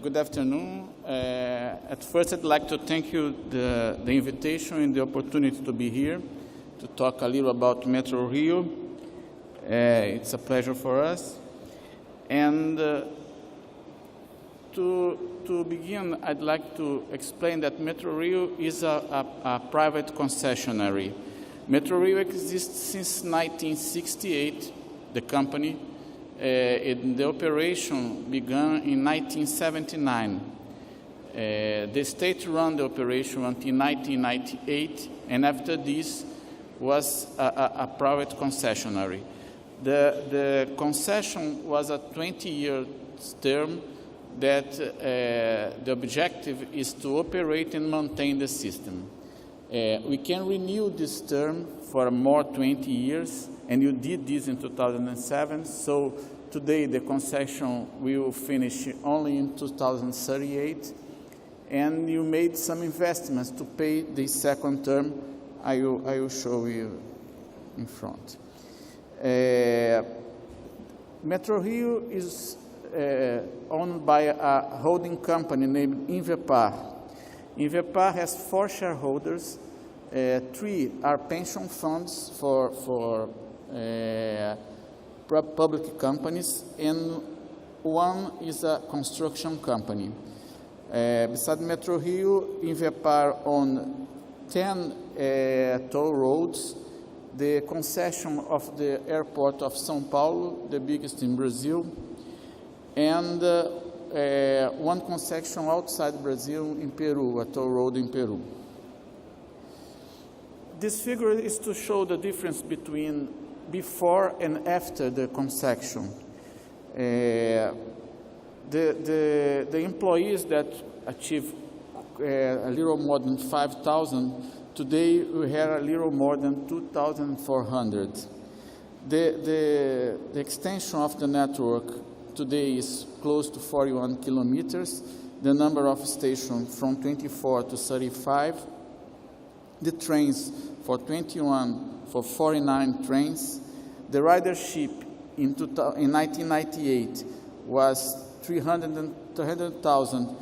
Good afternoon. At first, I'd like to thank you the invitation and the opportunity to be here to talk a little about Metro Rio. It's a pleasure for us. And to begin, I'd like to explain that Metro Rio is a private concessionary. Metro Rio exists since 1968, the company. The operation began in 1979. The state ran the operation until 1998, and after this was a private concessionary. The concession was a 20-year term that the objective is to operate and maintain the system. We can renew this term for more 20 years, and you did this in 2007, so today the concession will finish only in 2038, and you made some investments to pay the second term. I will show you in front. Metro Rio is owned by a holding company named Invepar. Invepar has 4 shareholders. 3 are pension funds for public companies, and 1 is a construction company. Beside Metro Rio, Invepar owns 10 toll roads, the concession of the airport of São Paulo, the biggest in Brazil, and 1 concession outside Brazil in Peru, a toll road in Peru. This figure is to show the difference between before and after the concession. The employees that achieve a little more than 5,000, today we have a little more than 2,400. The extension of the network today is close to 41 kilometers. The number of stations from 24 to 35. The trains for 49 trains. The ridership in 1998 was 300,000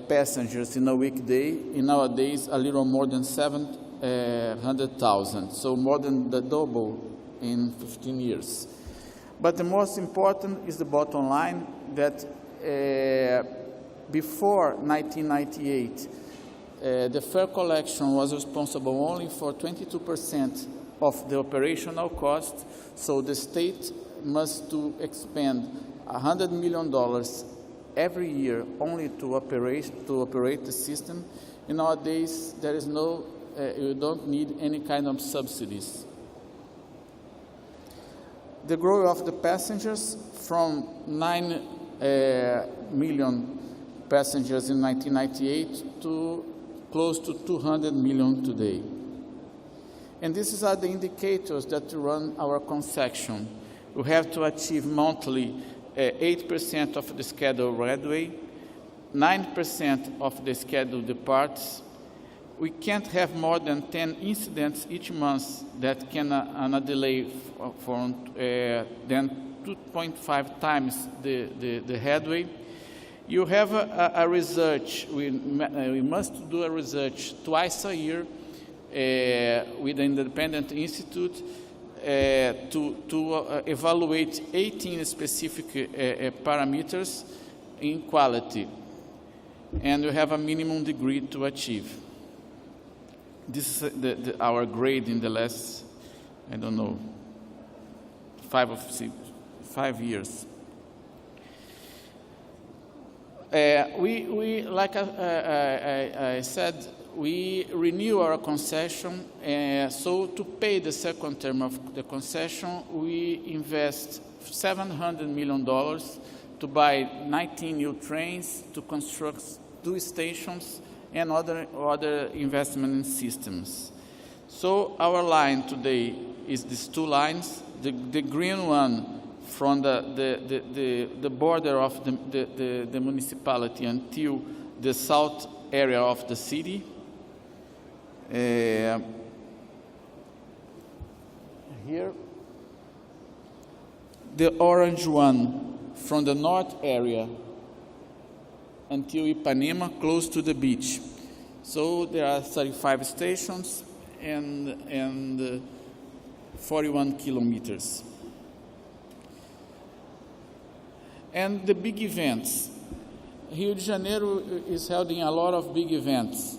passengers in a weekday. And nowadays, a little more than 700,000. So more than the double in 15 years. But the most important is the bottom line that before 1998, the fare collection was responsible only for 22% of the operational cost, so the state must expend $100 million every year only to operate the system. And nowadays, there is no, you don't need any kind of subsidies. The growth of the passengers from 9 million passengers in 1998 to close to 200 million today. And these are the indicators that run our concession. We have to achieve monthly 8% of the scheduled roadway, 9% of the scheduled departs. We can't have more than 10 incidents each month that can delay for than 2.5 times the headway. You have a research. We must do a research twice a year with an independent institute to evaluate 18 specific parameters in quality, and we have a minimum degree to achieve. This is our grade in the last, I don't know, 5 years. We like I said, we renew our concession. So to pay the second term of the concession, we invest $700 million to buy 19 new trains, to construct 2 stations, and other investment in systems. So our line today is these 2 lines. The green one from the border of the municipality until the south area of the city. Here, the orange one from the north area until Ipanema, close to the beach. So there are 35 stations and 41 kilometers. And the big events. Rio de Janeiro is holding a lot of big events.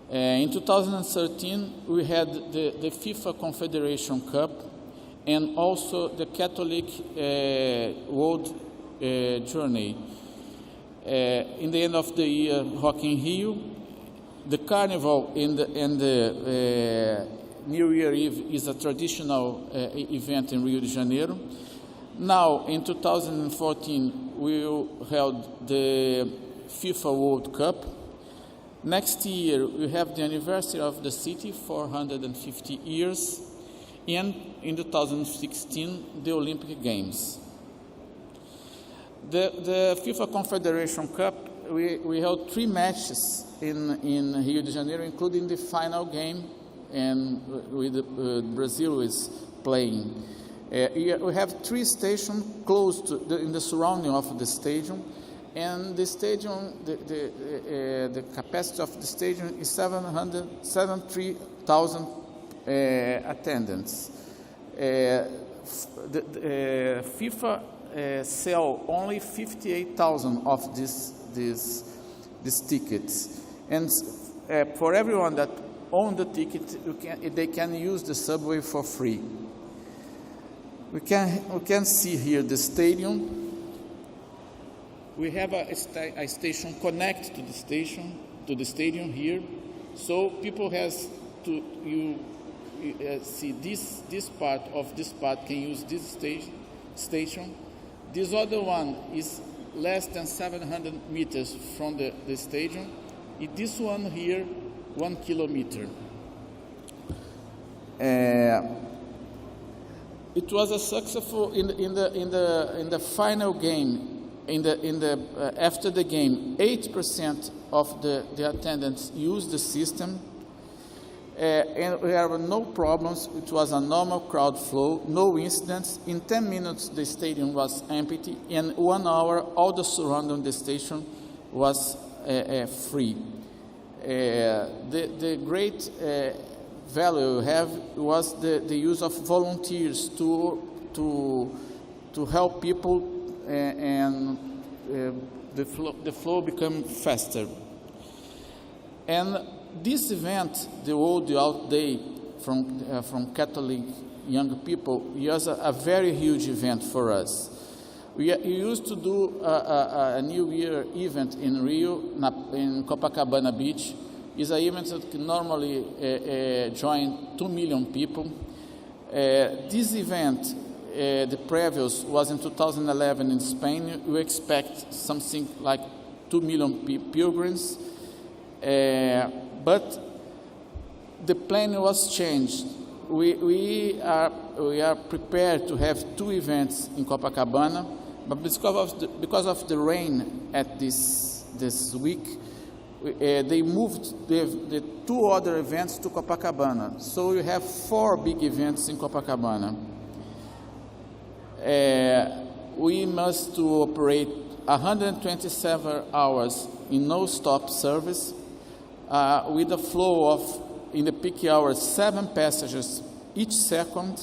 In 2013, we had the FIFA Confederation Cup and also the Catholic World Journey. In the end of the year, Rock in Rio. The Carnival and the New Year Eve is a traditional event in Rio de Janeiro. Now, in 2014, we will hold the FIFA World Cup. Next year, we have the anniversary of the city, 450 years, and in 2016, the Olympic Games. The FIFA Confederation Cup, we held 3 matches in Rio de Janeiro, including the final game, and with Brazil is playing. We have 3 stations close to in the surrounding of the stadium, and the stadium, the capacity of the stadium is 73,000 attendants. FIFA sell only 58,000 of these tickets, and for everyone that own the ticket, they can use the subway for free. We can see here the stadium. We have a station connect to the stadium here, so people has to see this part can use this station. This other one is less than 700 meters from the stadium. This one here, 1 kilometer. It was a successful in the final game. After the game, 8% of the attendants used the system, and we have no problems. It was a normal crowd flow, no incidents. In 10 minutes, the stadium was empty. In 1 hour, all the surrounding the station was free. The great value we have was the use of volunteers to help people and the flow become faster. And this event, the World Out Day from Catholic young people, was a very huge event for us. We used to do a New Year event in Rio, in Copacabana Beach. It's an event that can normally join 2 million people. This event, the previous was in 2011 in Spain. We expect something like 2 million pilgrims, but the plan was changed. We are prepared to have 2 events in Copacabana, but because of the rain at this week, they moved the 2 other events to Copacabana. So you have 4 big events in Copacabana. We must operate 127 hours in no-stop service, with a flow of, in the peak hours, 7 passengers each second.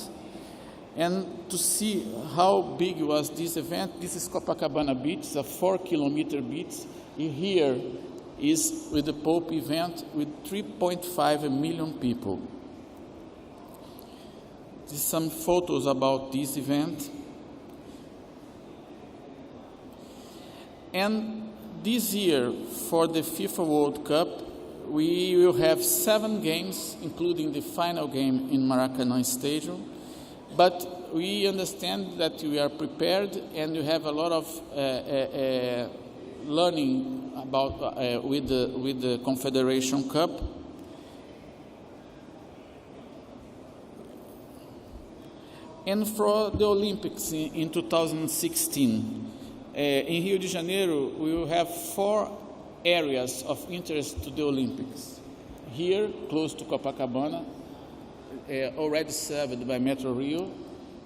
And to see how big was this event, this is Copacabana Beach, it's a 4-kilometer beach. Here is with the Pope event with 3.5 million people. These are some photos about this event. And this year, for the FIFA World Cup, we will have 7 games, including the final game in Maracanã Stadium. But we understand that we are prepared, and we have a lot of learning about with the Confederation Cup. And for the Olympics in 2016, in Rio de Janeiro, we will have 4 areas of interest to the Olympics. Here, close to Copacabana, already served by Metro Rio.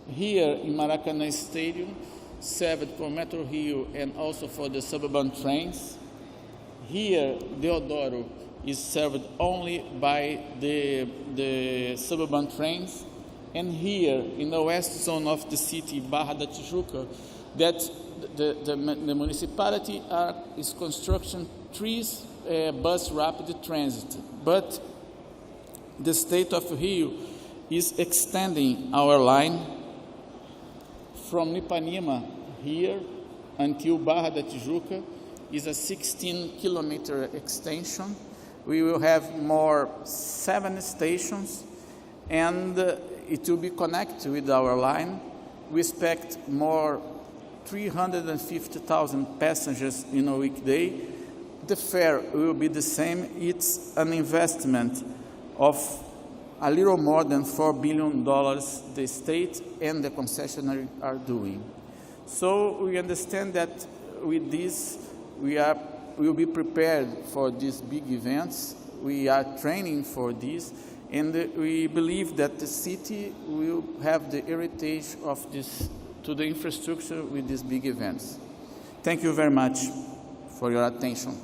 Here in Maracanã Stadium, served for Metro Rio and also for the suburban trains. Here, Deodoro is served only by the suburban trains, and here in the west zone of the city, Barra da Tijuca, that the municipality is constructing 3 bus rapid transit, but the state of Rio is extending our line from Ipanema here until Barra da Tijuca. Is a 16-kilometer extension. We will have more 7 stations, and it will be connected with our line. We expect more 350,000 passengers in a weekday. The fare will be the same. It's an investment of a little more than $4 billion the state and the concessionary are doing. So we understand that with this, we will be prepared for these big events. We are training for this, and we believe that the city will have the heritage of this to the infrastructure with these big events. Thank you very much for your attention.